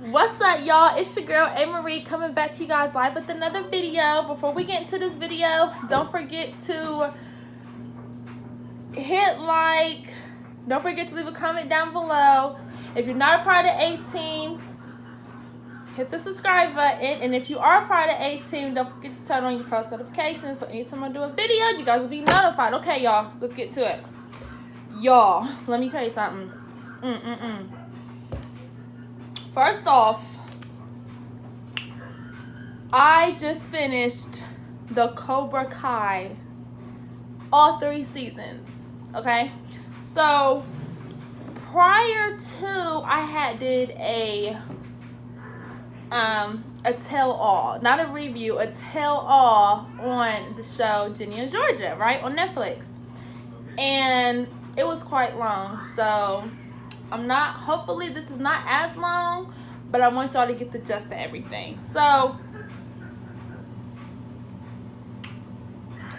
What's up, y'all? It's your girl A Marie coming back to you guys live with another video. Before we get into this video, don't forget to hit like, don't forget to leave a comment down below. If you're not a part of A-Team, hit the subscribe button, and if you are a part of A-Team, don't forget to turn on your post notifications so anytime I do a video, you guys will be notified. Okay, y'all, let's get to it. Y'all, let me tell you something. First off, I just finished the Cobra Kai, all 3 seasons, okay? So, prior to, I had did a tell-all, not a review, a tell-all on the show Ginny and Georgia, right, on Netflix. And it was quite long, so hopefully this is not as long, but I want y'all to get the gist of everything. So,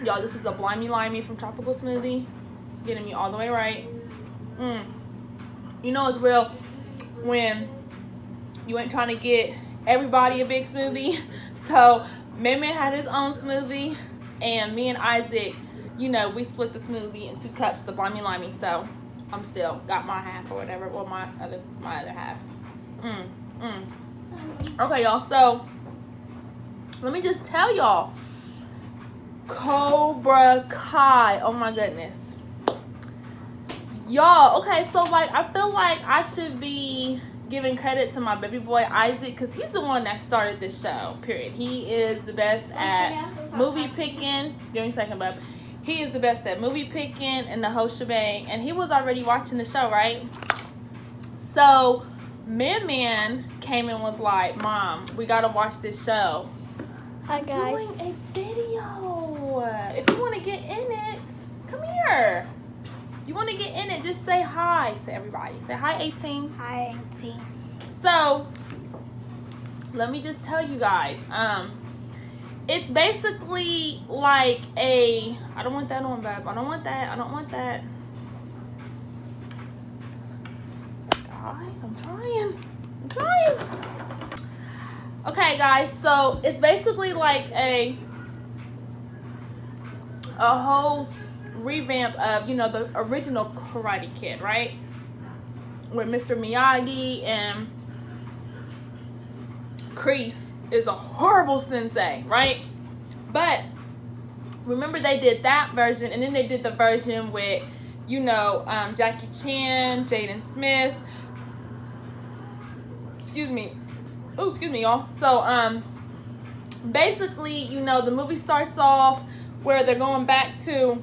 y'all, this is a Blimey Limey from Tropical Smoothie, getting me all the way right. You know it's real when you ain't trying to get everybody a big smoothie. So, Man had his own smoothie, and me and Isaac, you know, we split the smoothie in 2 cups, the Blimey Limey. So, I'm still got my half or whatever, well, my other half. Okay, y'all, so let me just tell y'all, Cobra Kai, oh my goodness, y'all. Okay, so like, I feel like I should be giving credit to my baby boy Isaac, because he's the one that started this show, period. He is the best at movie picking. Give me a second, bub. He is the best at movie picking and the whole shebang. And he was already watching the show, right? So, Man came and was like, Mom, we got to watch this show. Hi, guys. Doing a video. If you want to get in it, come here. You want to get in it, just say hi to everybody. Say hi, 18. Hi, 18. So, let me just tell you guys. It's basically like a... I don't want that on, babe. I don't want that. I don't want that. Guys, I'm trying. Okay, guys. So, it's basically like a whole revamp of, you know, the original Karate Kid, right? With Mr. Miyagi, and Kreese is a horrible sensei, right? But remember, they did that version, and then they did the version with, you know, Jackie Chan, Jaden Smith. Excuse me, y'all. So basically, you know, the movie starts off where they're going back to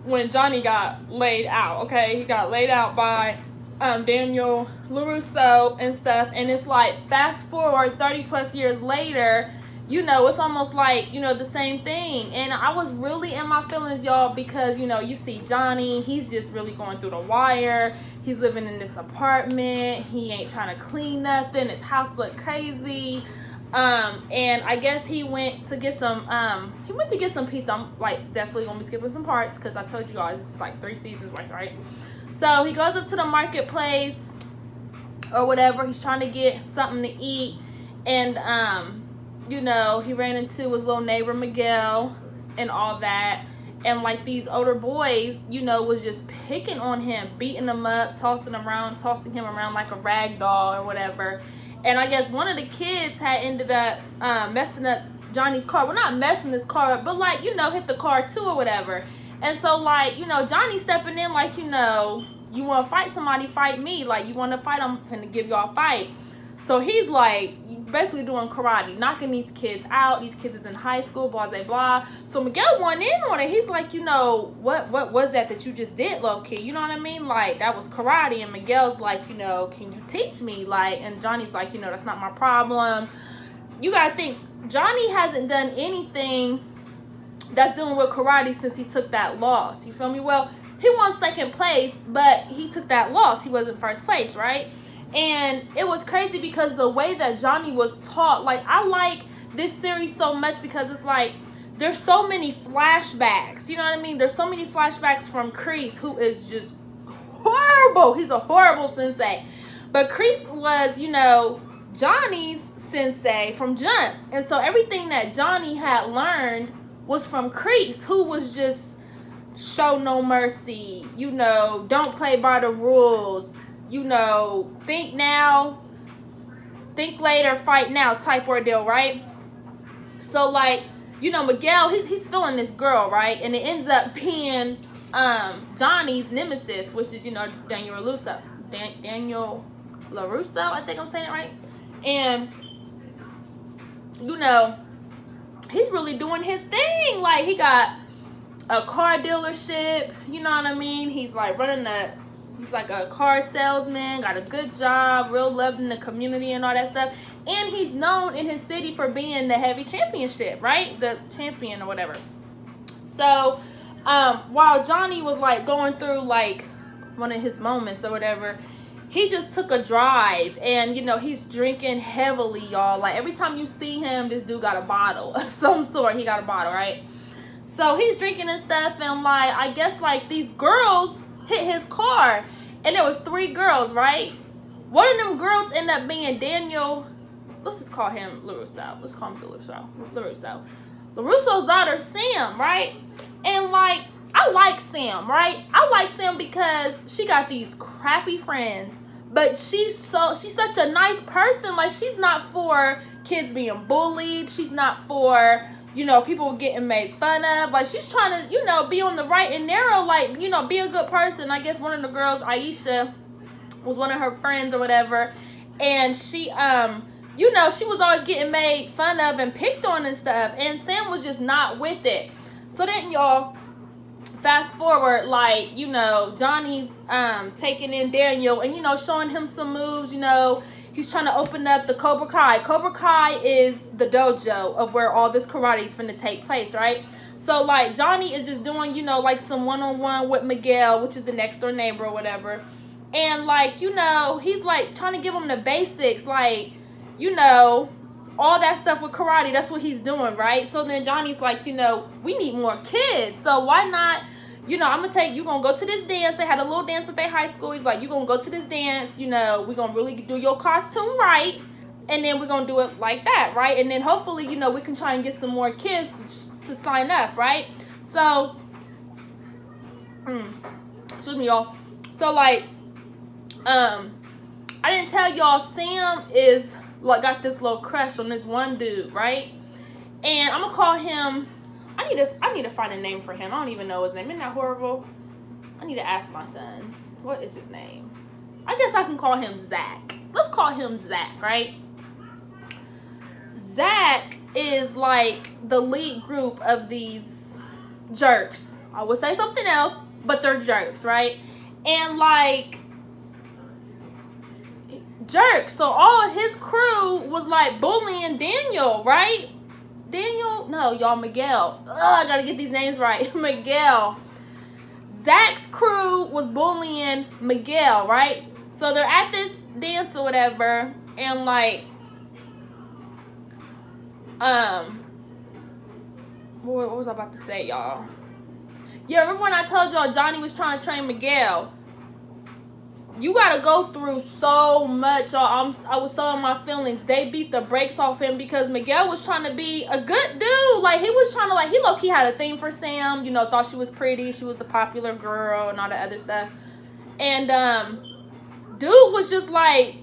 when Johnny got laid out. Okay, he got laid out by Daniel LaRusso and stuff, and it's like fast forward 30 plus years later, you know, it's almost like, you know, the same thing. And I was really in my feelings, y'all, because, you know, you see Johnny, he's just really going through the wire. He's living in this apartment, he ain't trying to clean nothing, his house look crazy. And I guess he went to get some pizza. I'm like definitely gonna be skipping some parts because I told you guys this is like 3 seasons worth, right? So he goes up to the marketplace or whatever. He's trying to get something to eat, and you know, he ran into his little neighbor Miguel and all that. And like these older boys, you know, was just picking on him, beating him up, tossing him around like a rag doll or whatever. And I guess one of the kids had ended up messing up Johnny's car. Well, not messing his car up, but like, you know, hit the car too or whatever. And so, like, you know, Johnny stepping in like, you know, you want to fight somebody, fight me. Like, you want to fight, I'm finna give y'all a fight. So he's like basically doing karate, knocking these kids out. These kids is in high school, blah, blah, blah. So Miguel went in on it. He's like, you know, what was that you just did, low-key? You know what I mean? Like, that was karate. And Miguel's like, you know, can you teach me? Like, and Johnny's like, you know, that's not my problem. You got to think, Johnny hasn't done anything that's dealing with karate since he took that loss. You feel me? Well, he won 2nd place, but he took that loss. He wasn't 1st place, right? And it was crazy because the way that Johnny was taught, like, I like this series so much because it's like, there's so many flashbacks. You know what I mean? There's so many flashbacks from Kreese, who is just horrible. He's a horrible sensei. But Kreese was, you know, Johnny's sensei from Jump. And so everything that Johnny had learned was from Kreese, who was just show no mercy, don't play by the rules, think now, think later, fight now type ordeal, right? So like, Miguel, he's feeling this girl, right? And it ends up being Johnny's nemesis, which is, Daniel LaRusso. Daniel LaRusso, I think I'm saying it right. And, he's really doing his thing. Like, he got a car dealership, you know what I mean? He's like he's like a car salesman, got a good job, real loved in the community and all that stuff. And he's known in his city for being the heavy championship, right? The champion or whatever. So, while Johnny was like going through like one of his moments or whatever, he just took a drive and, he's drinking heavily, y'all. Like every time you see him, this dude got a bottle of some sort. He got a bottle, right? So he's drinking and stuff, and like I guess like these girls hit his car, and there was 3 girls, right? One of them girls ended up being Daniel. Let's just call him LaRusso. Let's call him LaRusso. LaRusso's daughter, Sam, right? And like I like Sam, right? I like Sam because she got these crappy friends, but she's such a nice person. Like she's not for kids being bullied. She's not for people getting made fun of. Like, she's trying to, be on the right and narrow, like, be a good person. I guess one of the girls, Aisha, was one of her friends or whatever. And she, she was always getting made fun of and picked on and stuff. And Sam was just not with it. So then, y'all, fast forward, like, Johnny's taking in Daniel and, showing him some moves, He's trying to open up the Cobra Kai. Cobra Kai is the dojo of where all this karate is finna take place, right? So, like, Johnny is just doing, like some one-on-one with Miguel, which is the next door neighbor or whatever. And, like, he's, like, trying to give him the basics, like, all that stuff with karate. That's what he's doing, right? So then Johnny's like, we need more kids. So why not... I'm going to you're going to go to this dance. They had a little dance at their high school. He's like, you're going to go to this dance. We're going to really do your costume right. And then we're going to do it like that, right? And then hopefully, we can try and get some more kids to sign up, right? So, excuse me, y'all. So, like, I didn't tell y'all, Sam is, like, got this little crush on this one dude, right? And I'm going to call him... I need to find a name for him. I don't even know his name. Isn't that horrible? I need to ask my son. What is his name? I guess I can call him Zach. Let's call him Zach, right? Zach is like the lead group of these jerks. I would say something else, but they're jerks, right? And like jerks. So all of his crew was like bullying Daniel, right? Daniel? No, y'all, Miguel. I gotta get these names right. Miguel. Zach's crew was bullying Miguel, right? So they're at this dance or whatever, and like, what was I about to say, y'all? Yeah, remember when I told y'all Johnny was trying to train Miguel? You gotta go through so much, y'all. I was so in my feelings. They beat the brakes off him because Miguel was trying to be a good dude. Like, he was trying to, like, he low-key had a thing for Sam. Thought she was pretty. She was the popular girl and all that other stuff. And, dude was just, like,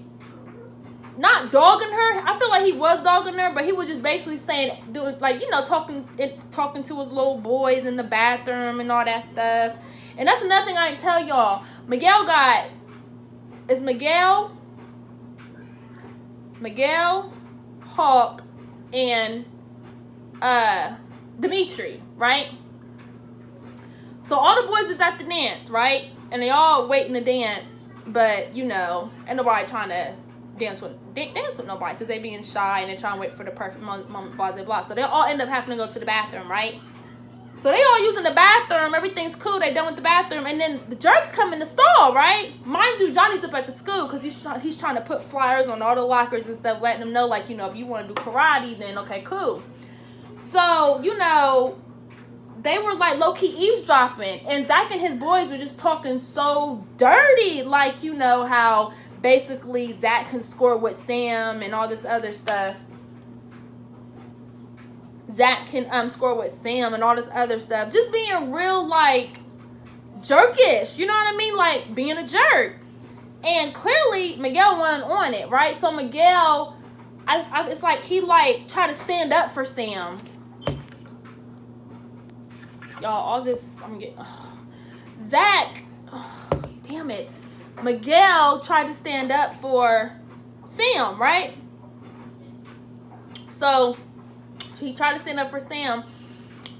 not dogging her. I feel like he was dogging her, but he was just basically saying, doing, like, talking to his little boys in the bathroom and all that stuff. And that's another thing I didn't tell y'all. It's Miguel, Hawk, and Dimitri, right? So all the boys is at the dance, right? And they all waiting to dance, but ain't nobody trying to dance with nobody because they being shy and they're trying to wait for the perfect moment, blah, blah, blah. So they all end up having to go to the bathroom, right? So they all using the bathroom. Everything's cool. They done with the bathroom. And then the jerks come in the stall, right? Mind you, Johnny's up at the school because he's trying to put flyers on all the lockers and stuff, letting them know, like, if you want to do karate, then okay, cool. So, they were, like, low-key eavesdropping. And Zach and his boys were just talking so dirty. Like, how basically Zach can score with Sam and all this other stuff. Zach can score with Sam and all this other stuff. Just being real, like, jerkish. You know what I mean? Like, being a jerk. And clearly, Miguel wasn't on it, right? So Miguel, it's like he, like, tried to stand up for Sam. Y'all, all this, I'm getting... Zach, damn it. Miguel tried to stand up for Sam, right? So he tried to stand up for Sam,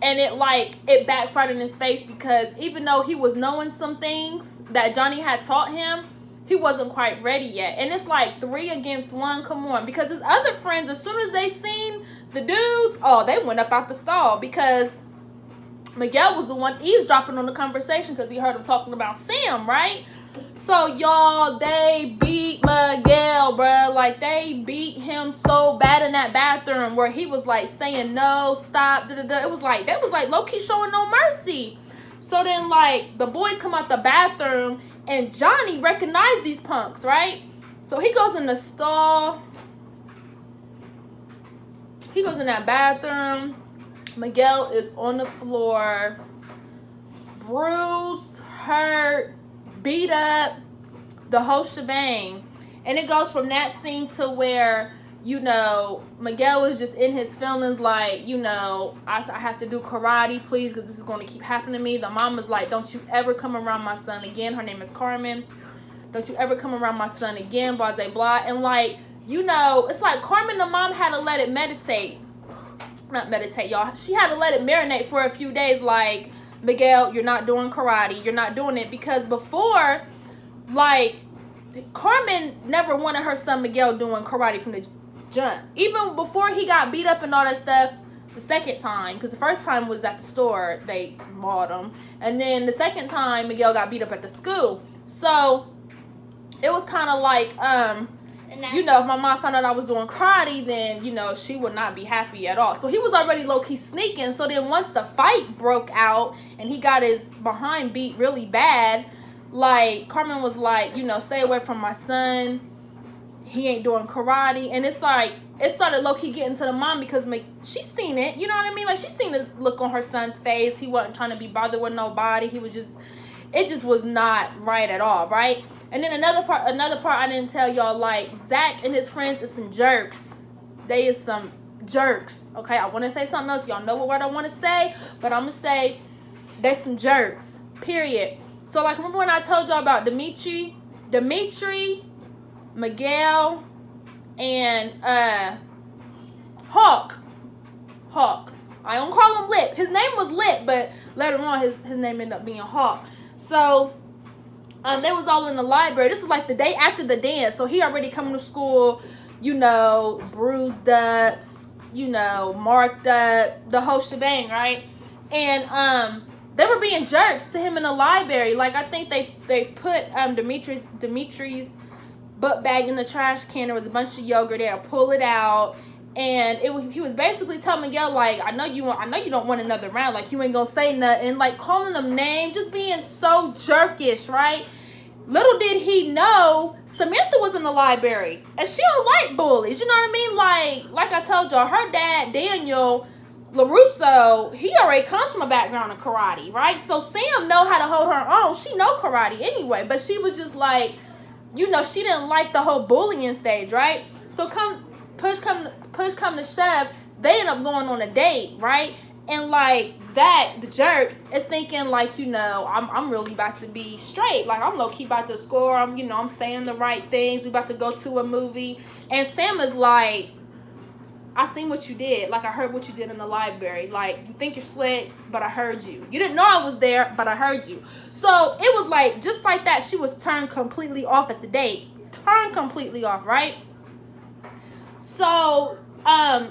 and it backfired in his face, because even though he was knowing some things that Johnny had taught him, he wasn't quite ready yet. And it's like 3 against 1. Come on, because his other friends, as soon as they seen the dudes, they went up out the stall, because Miguel was the one eavesdropping on the conversation, because he heard him talking about Sam, right? So, y'all, they beat Miguel, bruh. Like, they beat him so bad in that bathroom, where he was, like, saying no, stop, da-da-da. It was like, they was, like, low-key showing no mercy. So then, like, the boys come out the bathroom, and Johnny recognized these punks, right? So he goes in the stall. He goes in that bathroom. Miguel is on the floor, bruised, hurt, beat up, the whole shebang. And it goes from that scene to where, you know, Miguel is just in his feelings, like, you know, I have to do karate, please, because this is going to keep happening to me. The mom is like, don't you ever come around my son again. Her name is Carmen. Don't you ever come around my son again, blah, blah, blah. And, like, you know, it's like Carmen, the mom, had to let it meditate. Not meditate, y'all. She had to let it marinate for a few days, like, Miguel, you're not doing karate. You're not doing it. Because before, like, Carmen never wanted her son Miguel doing karate from the jump. Even before he got beat up and all that stuff the second time. Because the first time was at the store. They mauled him. And then the second time, Miguel got beat up at the school. So, it was kind of like, you know, if my mom found out I was doing karate, then, you know, she would not be happy at all. So he was already low-key sneaking. So then once the fight broke out and he got his behind beat really bad, like, Carmen was like, you know, stay away from my son. He ain't doing karate. And it's like, it started low-key getting to the mom, because she's seen it. You know what I mean? Like, she's seen the look on her son's face. He wasn't trying to be bothered with nobody. He was just, it just was not right at all, right? And then another part I didn't tell y'all, like, Zach and his friends is some jerks. They is some jerks, okay? I want to say something else. Y'all know what word I want to say, but I'm going to say they some jerks, period. So, like, remember when I told y'all about Dimitri, Miguel, and Hawk. I don't call him Lip. His name was Lip, but later on his name ended up being Hawk. So, they was all in the library. This is like the day after the dance. So he already coming to school, you know, bruised up, you know, marked up, the whole shebang, right? And they were being jerks to him in the library. Like, I think they put Dimitri's book bag in the trash can. There was a bunch of yogurt there. Pull it out. And he was basically telling Miguel, like, I know you don't want another round. Like, you ain't gonna say nothing. Like, calling them names, just being so jerkish, right? Little did he know, Samantha was in the library. And she don't like bullies, you know what I mean? Like I told y'all, her dad, Daniel LaRusso, he already comes from a background of karate, right? So Sam know how to hold her own. She know karate anyway. But she was just like, you know, she didn't like the whole bullying stage, right? So push come to shove, they end up going on a date, right? And, like, Zach, the jerk, is thinking, like, you know, I'm really about to be straight. Like, I'm low-key about to score. I'm saying the right things. We about to go to a movie. And Sam is like, I seen what you did. Like, I heard what you did in the library. Like, you think you're slick, but I heard you. You didn't know I was there, but I heard you. So, it was like, just like that, she was turned completely off at the date. Turned completely off, right? So,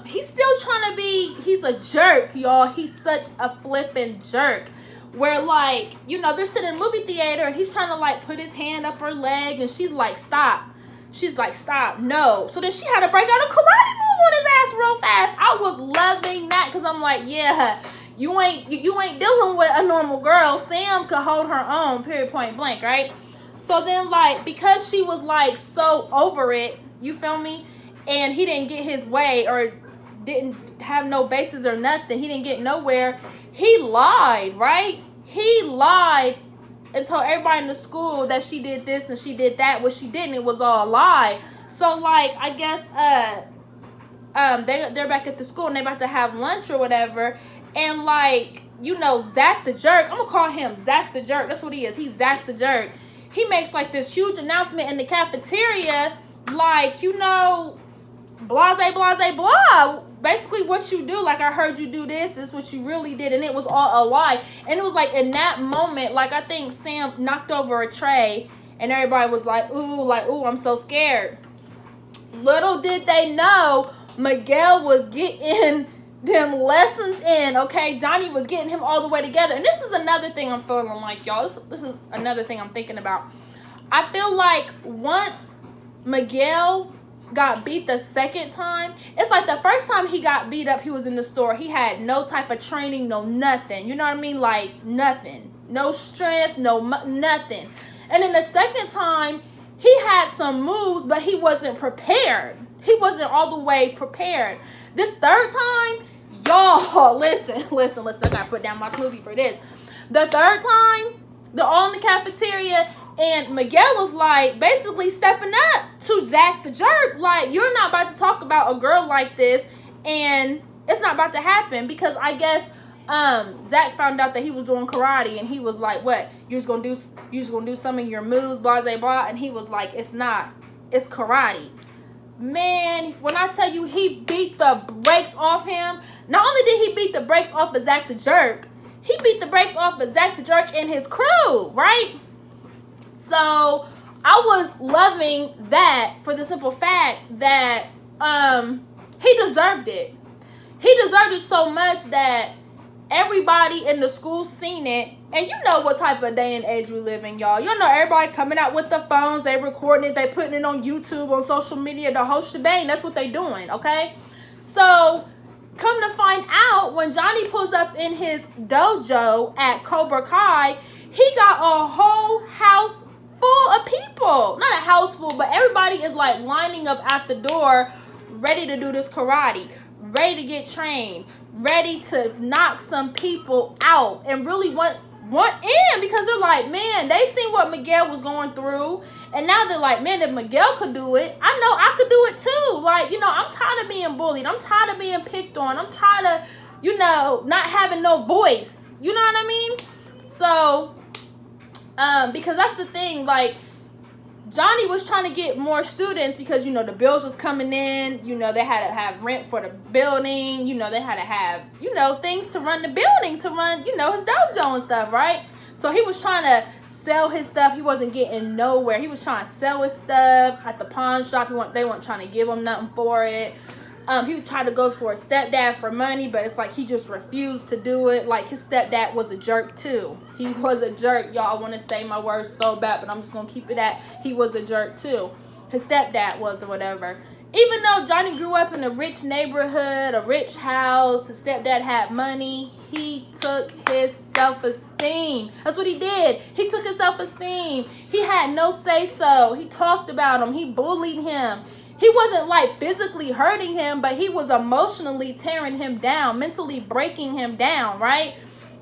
he's still trying to be, he's a jerk, y'all. He's such a flippin' jerk. Where, like, you know, they're sitting in a movie theater and he's trying to, like, put his hand up her leg and she's like, stop. She's like, stop, no. So then she had to break out a karate move on his ass real fast. I was loving that, because I'm like, yeah, you ain't dealing with a normal girl. Sam could hold her own, period, point blank, right? So then, like, because she was, like, so over it, you feel me? And he didn't get his way or didn't have no basis or nothing. He didn't get nowhere. He lied, right? He lied and told everybody in the school that she did this and she did that. What she didn't, it was all a lie. So, like, I guess they're back at the school and they're about to have lunch or whatever. And, like, you know, Zach the Jerk. I'm going to call him Zach the Jerk. That's what he is. He's Zach the Jerk. He makes, like, this huge announcement in the cafeteria, like, you know, blase, blase, blah. Basically what you do, like, I heard you do this is what you really did, and it was all a lie. And it was like in that moment, like, I think Sam knocked over a tray and everybody was like, ooh, I'm so scared. Little did they know Miguel was getting them lessons in, okay? Johnny was getting him all the way together. And this is another thing I'm feeling like, y'all. This is another thing I'm thinking about. I feel like once Miguel got beat the second time, it's like the first time he got beat up, he was in the store. He had no type of training, no nothing. You know what I mean? Like, nothing. No strength, nothing. And then the second time, he had some moves, but he wasn't prepared. He wasn't all the way prepared. This third time, y'all, listen. I gotta put down my smoothie for this. The third time, they're all in the cafeteria, and Miguel was like basically stepping up to Zach the Jerk. Like, you're not about to talk about a girl like this, and it's not about to happen because I guess Zach found out that he was doing karate, and he was like, "What? You're just gonna do some of your moves, blah blah blah." And he was like, "It's not. It's karate." Man, when I tell you he beat the brakes off him, not only did he beat the brakes off of Zach the Jerk, he beat the brakes off of Zach the Jerk and his crew, right? So I was loving that for the simple fact that he deserved it. He deserved it so much that everybody in the school seen it. And you know what type of day and age we live in, y'all. You know everybody coming out with the phones. They recording it. They putting it on YouTube, on social media, the whole shebang. That's what they doing, okay? So come to find out, when Johnny pulls up in his dojo at Cobra Kai, he got a whole house full of people. Not a house full, but everybody is like lining up at the door ready to do this karate, ready to get trained, ready to knock some people out and really want in, because they're like, man, they seen what Miguel was going through, and now they're like, man, if Miguel could do it, I know I could do it too. Like, you know, I'm tired of being bullied. I'm tired of being picked on. I'm tired of, you know, not having no voice. You know what I mean? So, because that's the thing, like, Johnny was trying to get more students because, you know, the bills was coming in. You know, they had to have rent for the building. You know, they had to have, you know, things to run the building, to run, you know, his dojo and stuff, right? So he was trying to sell his stuff. He wasn't getting nowhere. He was trying to sell his stuff at the pawn shop. They weren't trying to give him nothing for it. He tried to go for a stepdad for money, but it's like he just refused to do it. Like, his stepdad was a jerk too. He was a jerk, y'all. I want to say my words so bad, but I'm just going to keep it at he was a jerk too. His stepdad was, or whatever. Even though Johnny grew up in a rich neighborhood, a rich house, his stepdad had money, he took his self-esteem. That's what he did. He took his self-esteem. He had no say-so. He talked about him. He bullied him. He wasn't like physically hurting him, but he was emotionally tearing him down, mentally breaking him down, right?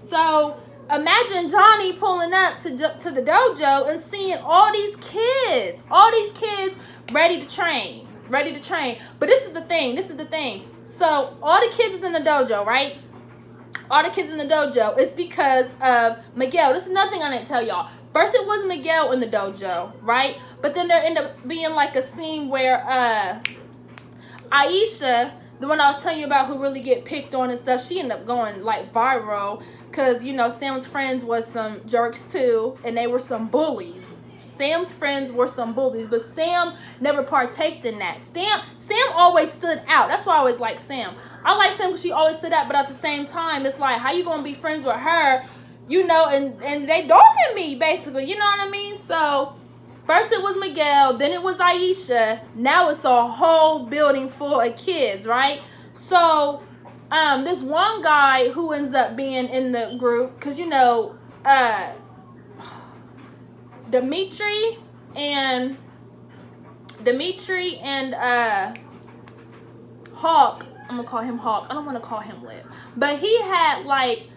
So imagine Johnny pulling up to the dojo and seeing all these kids ready to train. But this is the thing. So all the kids is in the dojo, right? All the kids in the dojo. It's because of Miguel. This is nothing I didn't tell y'all. First it was Miguel in the dojo, right? But then there ended up being like a scene where Aisha, the one I was telling you about who really get picked on and stuff, she ended up going like viral because, you know, Sam's friends was some jerks too, and they were some bullies. Sam's friends were some bullies, but Sam never partaked in that. Sam always stood out. That's why I always like Sam. I like Sam because she always stood out, but at the same time, it's like, how you gonna be friends with her, you know, and they dogging me, basically, you know what I mean? So first it was Miguel, then it was Aisha, now it's a whole building full of kids, right? So this one guy who ends up being in the group, because, you know, Dimitri and Hawk. I'm gonna call him Hawk. I don't want to call him Lip, but he had like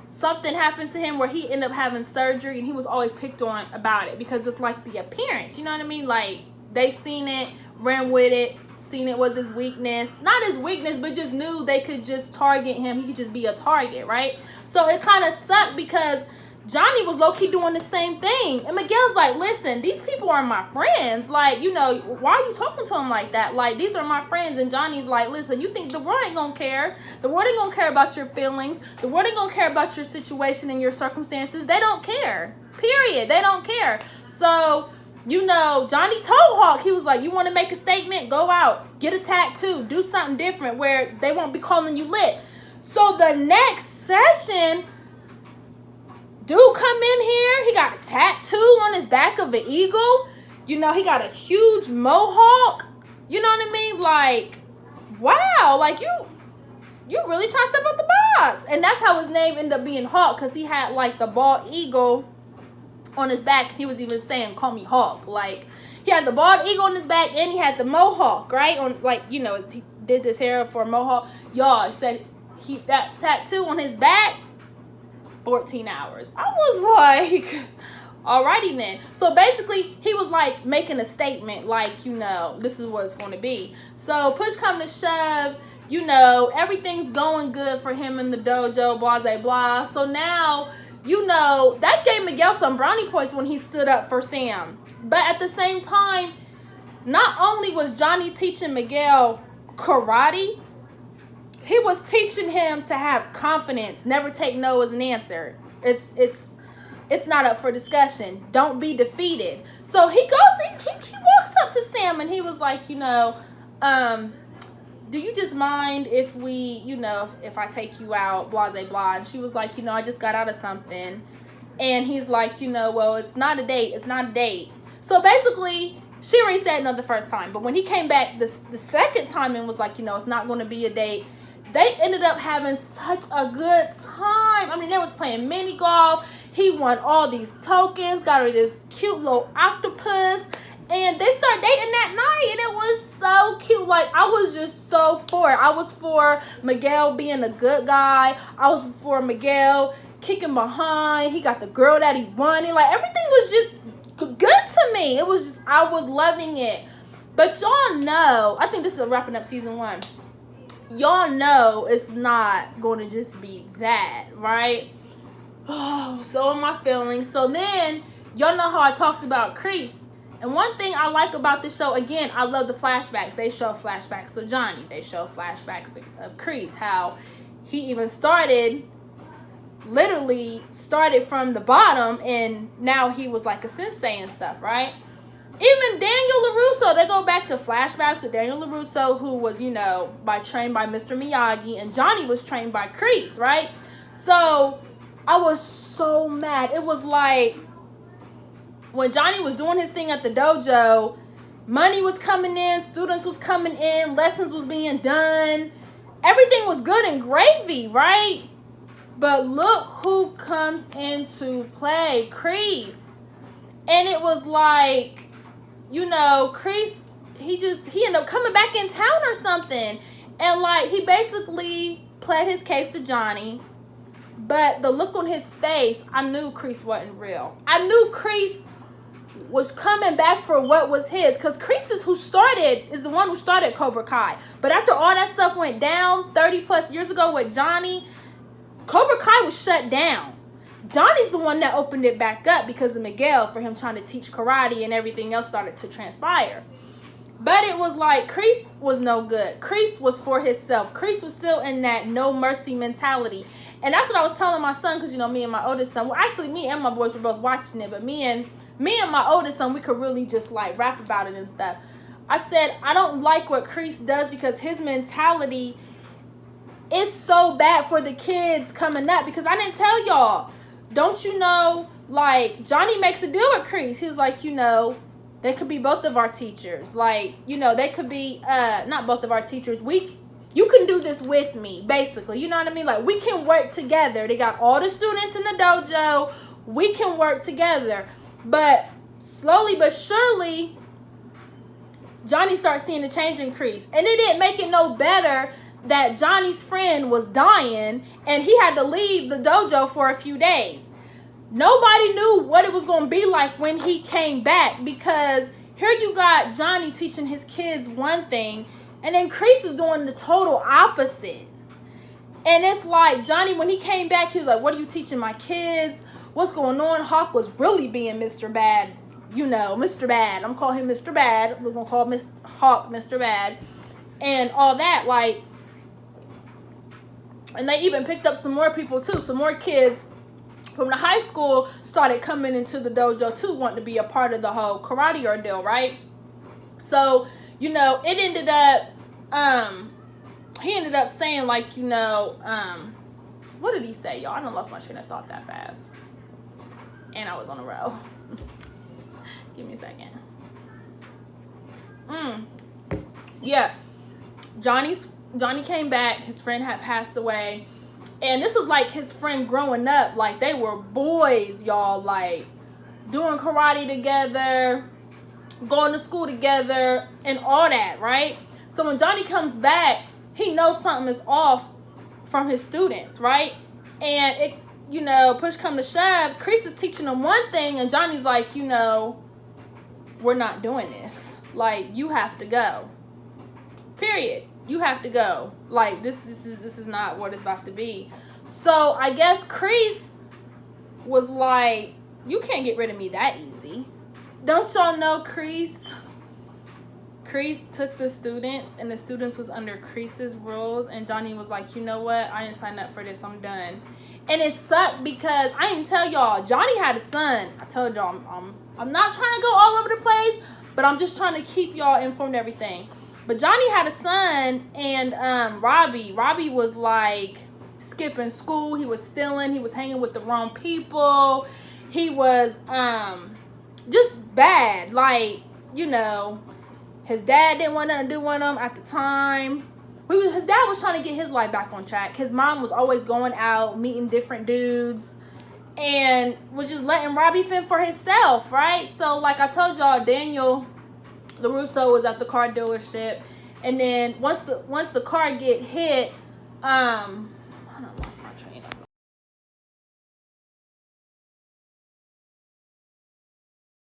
something happened to him where he ended up having surgery, and he was always picked on about it because it's like the appearance. You know what I mean? Like they seen it, ran with it, seen it was his weakness. Not his weakness, but just knew they could just target him. He could just be a target, right? So it kind of sucked because Johnny was low-key doing the same thing. And Miguel's like, listen, these people are my friends. Like, you know, why are you talking to them like that? Like, these are my friends. And Johnny's like, listen, you think the world ain't gonna care? The world ain't gonna care about your feelings. The world ain't gonna care about your situation and your circumstances. They don't care. Period. They don't care. So, you know, Johnny told Hawk, he was like, you want to make a statement? Go out. Get a tattoo. Do something different where they won't be calling you Lit. So the next session, dude come in here. He got a tattoo on his back of an eagle. You know, he got a huge mohawk. You know what I mean? Like, wow. Like, you really trying to step out the box. And that's how his name ended up being Hawk, because he had, like, the bald eagle on his back. He was even saying, call me Hawk. Like, he had the bald eagle on his back, and he had the mohawk, right? On, like, you know, he did this hair for a mohawk. Y'all, said that tattoo on his back, 14 hours. I was like, alrighty then. So basically, he was like making a statement, like, you know, this is what it's going to be. So push come to shove, you know, everything's going good for him in the dojo, blah, blah, blah. So now, you know, that gave Miguel some brownie points when he stood up for Sam. But at the same time, not only was Johnny teaching Miguel karate, he was teaching him to have confidence, never take no as an answer. It's not up for discussion. Don't be defeated. So he goes, he walks up to Sam and he was like, you know, do you just mind if we, you know, if I take you out, blah, blah, blah. And she was like, you know, I just got out of something. And he's like, you know, well, it's not a date. It's not a date. So basically, she already said no the first time. But when he came back the second time and was like, you know, it's not going to be a date, they ended up having such a good time. I mean, they was playing mini golf. He won all these tokens, got her this cute little octopus. And they started dating that night, and it was so cute. Like, I was just so for it. I was for Miguel being a good guy. I was for Miguel kicking behind. He got the girl that he wanted. Like, everything was just good to me. It was just, I was loving it. But y'all know, I think this is wrapping up season 1. Y'all know it's not going to just be that, right? Oh, so in my feelings. So then, y'all know how I talked about Kreese. And one thing I like about this show, again, I love the flashbacks. They show flashbacks of Johnny. They show flashbacks of Kreese. How he even literally started from the bottom, and now he was like a sensei and stuff, right? Even Daniel LaRusso, they go back to flashbacks with Daniel LaRusso, who was, you know, trained by Mr. Miyagi, and Johnny was trained by Kreese, right? So I was so mad. It was like, when Johnny was doing his thing at the dojo, money was coming in, students was coming in, lessons was being done. Everything was good and gravy, right? But look who comes into play, Kreese. And it was like, you know, Kreese, he ended up coming back in town or something. And like, he basically pled his case to Johnny. But the look on his face, I knew Kreese wasn't real. I knew Kreese was coming back for what was his, because Kreese is the one who started Cobra Kai. But after all that stuff went down 30 plus years ago with Johnny, Cobra Kai was shut down. Johnny's the one that opened it back up because of Miguel, for him trying to teach karate, and everything else started to transpire. But it was like, Kreese was no good. Kreese was for himself. Kreese was still in that no mercy mentality. And that's what I was telling my son, because, you know, me and my oldest son, well, actually, me and my boys were both watching it, but me and my oldest son, we could really just like rap about it and stuff. I said, I don't like what Kreese does, because his mentality is so bad for the kids coming up. Because I didn't tell y'all, don't you know, like, Johnny makes a deal with Kreese. He was like, you know, they could be both of our teachers. Like, you know, they could be, not both of our teachers. You can do this with me, basically. You know what I mean? Like, we can work together. They got all the students in the dojo. We can work together. But slowly but surely, Johnny starts seeing the change increase. And it didn't make it no better that Johnny's friend was dying and he had to leave the dojo for a few days. Nobody knew what it was going to be like when he came back, because here you got Johnny teaching his kids one thing, and then Kreese is doing the total opposite. And it's like, Johnny, when he came back, he was like, what are you teaching my kids? What's going on? Hawk was really being Mr. Bad. You know, Mr. Bad. I'm calling him Mr. Bad. We're going to call Hawk Mr. Bad. And all that, like, and they even picked up some more people, too. Some more kids from the high school started coming into the dojo, too, wanting to be a part of the whole karate ordeal, right? So, you know, it ended up, he ended up saying, like, you know, what did he say, y'all? I done lost my train of thought that fast. And I was on a roll. Give me a second. Yeah. Johnny came back. His friend had passed away. And this was like his friend growing up. Like, they were boys, y'all. Like, doing karate together, going to school together, and all that, right? So when Johnny comes back, he knows something is off from his students, right? And it, you know, push come to shove, Kreese is teaching him one thing, and Johnny's like, you know, we're not doing this. Like, you have to go. Period. You have to go. Like, this is not what it's about to be. So I guess Kreese was like, you can't get rid of me that easy. Don't y'all know Kreese took the students, and the students was under Kreese's rules, and Johnny was like, you know what? I didn't sign up for this. I'm done. And it sucked because I didn't tell y'all, Johnny had a son. I told y'all I'm not trying to go all over the place, but I'm just trying to keep y'all informed of everything. But Johnny had a son, and Robbie was like skipping school. He was stealing. He was hanging with the wrong people. He was just bad. Like, you know, his dad didn't want nothing to do with him at the time. His dad was trying to get his life back on track. His mom was always going out, meeting different dudes, and was just letting Robbie fend for himself, right? So, like I told y'all, Daniel LaRusso was at the car dealership, and then once the car get hit,